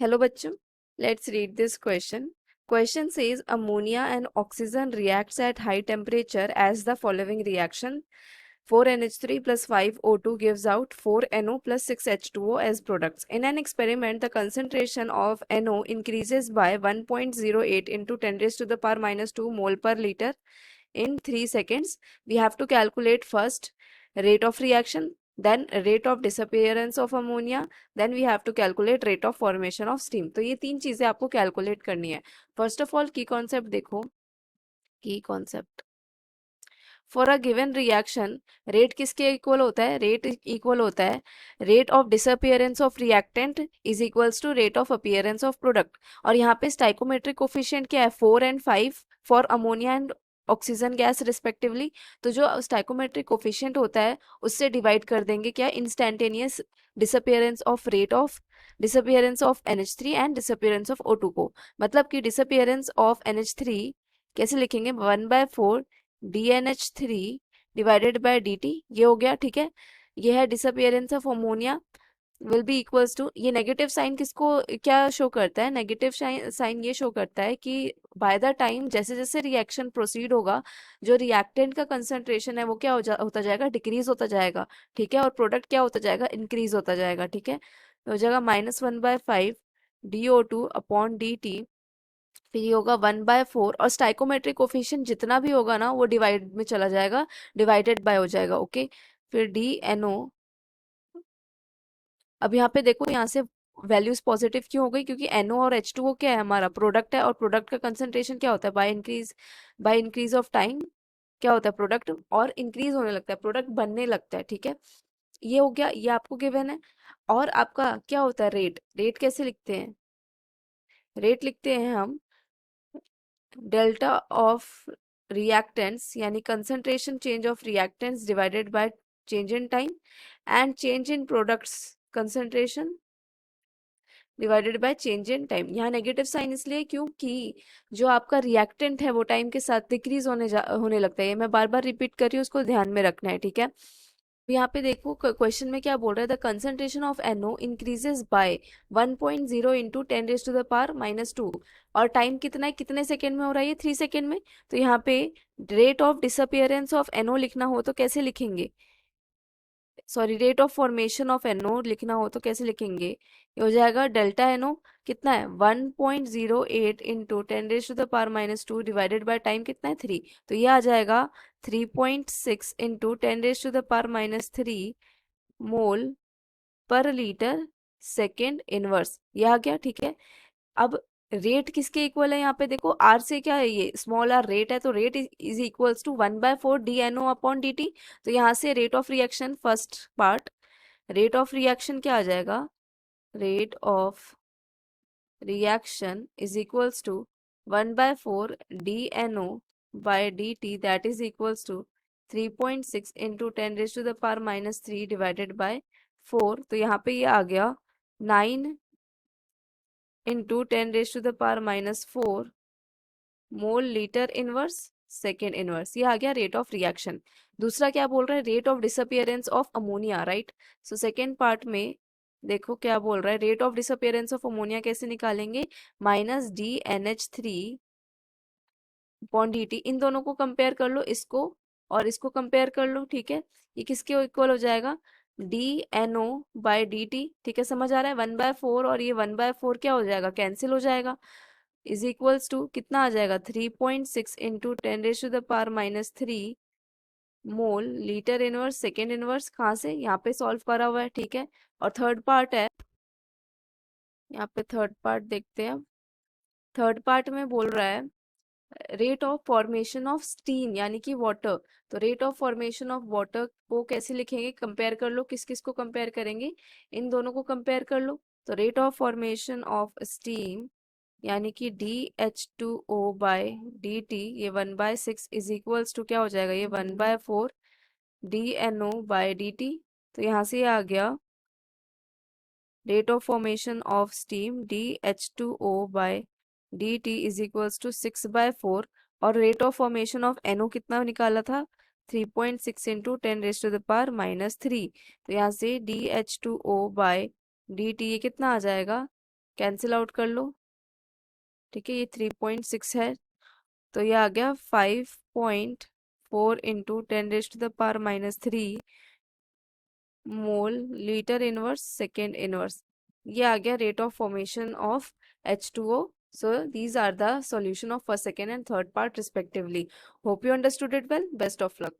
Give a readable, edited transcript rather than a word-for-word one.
Hello bachcho, let's read this question. Question says ammonia and oxygen reacts at high temperature as the following reaction. 4NH3 plus 5O2 gives out 4NO plus 6H2O as products. In an experiment, the concentration of NO increases by 1.08 into 10 raised to the power minus 2 mole per liter in 3 seconds. We have to calculate first rate of reaction, then rate of disappearance of ammonia, then we have to calculate rate of formation of steam. तो ये तीन चीजें आपको calculate करनी है। First of all key concept देखो, key concept for a given reaction rate किसके equal होता है? रेट इक्वल होता है rate of disappearance of reactant is equals to rate of appearance of product. और यहाँ पे स्टाइकोमेट्रिक कोफिशिएंट क्या है? 4 and 5 for ammonia and oxygen gas respectively. तो जो स्टाइकोमेट्रिक कोफिशिएंट होता है उससे डिवाइड कर देंगे क्या? Instantaneous disappearance of rate of disappearance of NH3 and disappearance of O2 को। मतलब कि डिसअपियरेंस ऑफ NH3 कैसे लिखेंगे? 1/4 DNH3 डिवाइडेड बाय DT, ये हो गया। ठीक है, ये है disappearance of ammonia will be equals to, ये नेगेटिव साइन किसको क्या शो करता है? नेगेटिव साइन ये शो करता है कि बाय द टाइम जैसे जैसे रिएक्शन प्रोसीड होगा जो रिएक्टेंट का कंसंट्रेशन है वो क्या होता जाएगा? डिक्रीज होता जाएगा। ठीक है, और प्रोडक्ट क्या होता जाएगा? इंक्रीज होता जाएगा। ठीक है, तो हो जाएगा -1/5 DO2 अपॉन DT, फिर ये होगा 1/4 और स्टाइकोमेट्रिक कोफिशिएंट जितना भी होगा ना वो डिवाइड में चला जाएगा, डिवाइडेड बाय हो जाएगा। ओके, फिर DNO। अब यहाँ पे देखो, यहाँ से वैल्यूज पॉजिटिव क्यों हो गई? क्योंकि NO और H2O क्या है? हमारा प्रोडक्ट है, और प्रोडक्ट का कंसंट्रेशन क्या होता है? बाय इंक्रीज ऑफ टाइम क्या होता है? प्रोडक्ट और इंक्रीज होने लगता है, प्रोडक्ट बनने लगता है। ठीक है, ये हो गया, ये आपको गिवन है। और आपका क्या होता है? रेट। रेट कैसे लिखते हैं? रेट लिखते हैं हम डेल्टा ऑफ रिएक्टेंट्स, यानी concentration change of reactants divided by change in time, and change in products concentration divided by change in time. यहाँ नेगेटिव साइन इसलिए क्योंकि जो आपका रिएक्टेंट है वो टाइम के साथ डिक्रीज होने लगता है। ये मैं बार बार रिपीट कर रही हूँ, उसको ध्यान में रखना है। ठीक है, यहाँ पे देखो क्वेश्चन में क्या बोल रहा है? The concentration of NO increases by 1.0 into 10 raise to the power minus 2। और टाइम कितना है? कितने सेकेंड में हो रहा है? ये 3 सेकेंड में। तो यहाँ पे rate of disappearance of NO लिखना हो तो कैसे लिखेंगे? Sorry, rate of formation of NO लिखना हो तो कैसे लिखेंगे? ये हो जाएगा डेल्टा NO कितना है? 1.08 into 10 raise to the power minus 2 divided by time कितना है? 3। तो ये आ जाएगा 3.6 into 10 raise to the power minus 3 mole पर लीटर सेकेंड इनवर्स, ये आ गया। ठीक है, अब रेट किसके इक्वल है? यहाँ पे देखो, आर से क्या है? ये स्मॉल आर रेट है, तो rate is equals to 1/4 DNO upon DT। तो यहाँ से rate of reaction, first part, rate of reaction क्या आ जाएगा? Rate of reaction is equals to 1/4 DNO by DT, that is equals to 3.6 into 10 raise to the power minus 3 divided by 4। तो यहाँ पे ये आ गया 9 into 10 raise to the power minus 4 mole litre inverse second inverse. ये आ गया rate of reaction. दूसरा क्या बोल रहा है? Rate of disappearance of ammonia, right. So second part में देखो क्या बोल रहा है? Rate of disappearance of ammonia कैसे निकालेंगे? -DNH3 upon DT। इन दोनों को कंपेयर कर लो, इसको और इसको कंपेयर कर लो। ठीक है, ये किसके इक्वल हो जाएगा? DNO by DT। ठीक है, समझ आ रहा है? 1/4 और ये 1/4 क्या हो जाएगा? कैंसिल हो जाएगा। इज इक्वल्स टू कितना आ जाएगा? 3.6 into 10 raise to the power minus 3 mole litre inverse second inverse. कहाँ से? यहाँ पे सॉल्व करा हुआ है। ठीक है, और थर्ड पार्ट है, यहाँ पे थर्ड पार्ट देखते हैं। थर्ड पार्ट में बोल रहा है rate of formation of steam, यानी कि वाटर। तो rate of formation of water को कैसे लिखेंगे? कंपेयर कर लो, किस किस को कंपेयर करेंगे? इन दोनों को कंपेयर कर लो। तो rate of formation of steam यानी कि DH2O बाय DT, ये 1/6 इज इक्वल्स टू क्या हो जाएगा? ये 1/4 DNO बाय DT। तो यहाँ से ये आ गया rate of formation of steam DH2O by DT is equals to 6/4। और rate of formation of NO कितना निकाला था? 3.6 into 10 raise to the power minus 3। तो यहाँ से DH2O बाय DT ये कितना आ जाएगा? कैंसिल आउट कर लो, ठीक है। ये 3.6 है, तो ये आ गया 5.4 इंटू 10⁻³ मोल लीटर इनवर्स सेकेंड इनवर्स। ये आ गया rate of formation of H2O. So these are the solution of first, second and third part respectively. Hope you understood it well. Best of luck.